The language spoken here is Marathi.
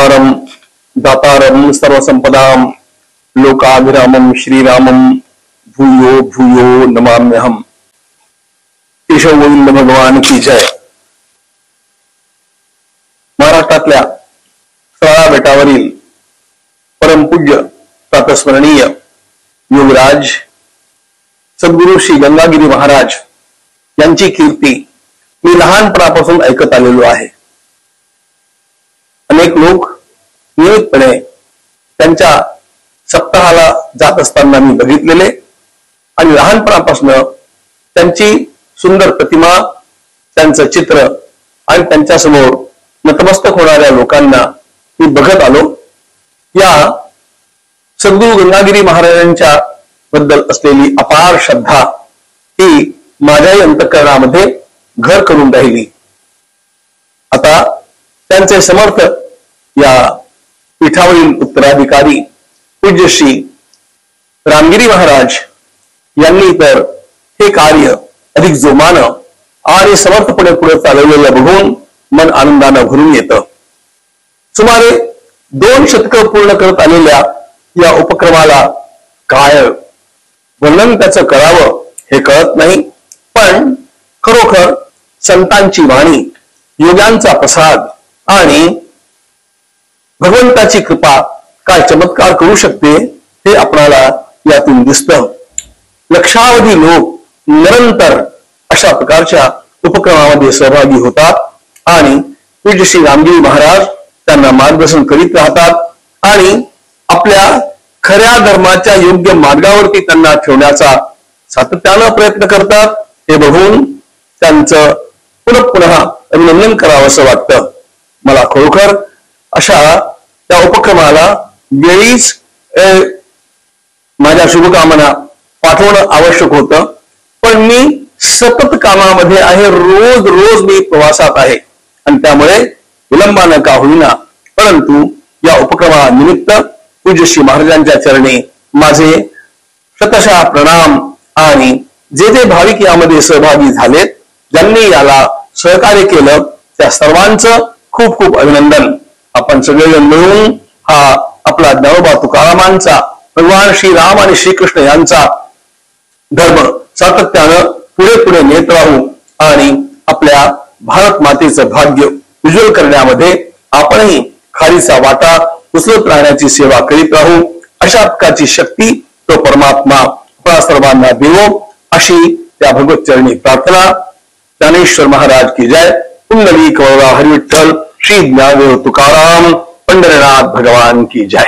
दातारम दातारम सर्वसंपदाम लोकाभिरामम श्रीरामम भूयो भूयो नमाम्यहम। केशव गोविंद भगवान की जय। महाराष्ट्रातल्या सळा बेटावरील परमपूज्य प्रातस्मरणीय योगराज सद्गुरु श्री गंगागिरी महाराज यांची कीर्ती मी लहानपणापासून ऐकत आलेलो आहे। अनेक लोक नियमितपणे त्यांच्या सप्ताहाला जात असताना मी बघितलेले आणि लहानपणापासून त्यांची सुंदर प्रतिमा, त्यांचं चित्र आणि त्यांच्यासमोर नतमस्तक होणाऱ्या लोकांना मी बघत आलो। या सद्गुरु गंगागिरी महाराजांच्या बद्दल असलेली अपार श्रद्धा ही माझ्याही अंतःकरणामध्ये घर करून राहिली। आता त्यांचे समर्थ या पीठावरील उत्तराधिकारी पूज्य श्री रामगिरी महाराज यांनी तर हे कार्य अधिक जोमानं आणि समर्थपणे पुढे चालवलेलं बघून मन आनंदानं भरून येतं। सुमारे 2 शतकं पूर्ण करत आलेल्या या उपक्रमाला काय वर्णन त्याचं करावं हे कळत नाही, पण खरोखर संतांची वाणी, योगांचा प्रसाद आणि भगवंताची कृपा काय चमत्कार करू शकते हे आपणाला यातून दिसतं। लक्षावधी लोक निरंतर अशा प्रकारच्या उपक्रमामध्ये सहभागी होतात आणि पूज्य श्री रामगिरी महाराज त्यांना मार्गदर्शन करीत राहतात आणि आपल्या खऱ्या धर्माच्या योग्य मार्गावरती त्यांना ठेवण्याचा सातत्यानं प्रयत्न करतात। हे बघून त्यांचं पुन्हा अभिनंदन करावं असं वाटतं। मला खरोखर अशा त्या उपक्रमाला वेळीच माझ्या शुभकामना पाठवणं आवश्यक होतं, पण मी सतत कामामध्ये आहे, रोज मी प्रवासात आहे आणि त्यामुळे विलंबानं का होईना परंतु या उपक्रमानिमित्त पूज्य श्री महाराजांच्या चरणी माझे शतशः प्रणाम आणि जे भाविक यामध्ये सहभागी झालेत, ज्यांनी याला सहकार्य केलं त्या सर्वांचं खूप खूप अभिनंदन। आपण सगळेजण मिळून हा आपला ज्ञानोबा तुकारामांचा, भगवान श्रीराम आणि श्रीकृष्ण यांचा धर्म सातत्यानं पुढे नेत राहू आणि आपल्या भारत मातेचं भाग्य उज्ज्वल करण्यामध्ये आपणही खारीचा वाटा उचलत राहण्याची सेवा करीत राहू। अशा प्रकारची शक्ती तो परमात्मा आपल्या सर्वांना देवो अशी त्या भगवत चरणी प्रार्थना। ज्ञानेश्वर महाराज की जय। पुंडलिक वरदा हरि विठ्ठल। श्री ज्ञानदेव तुकाराम पंढरीनाथ भगवान की जय।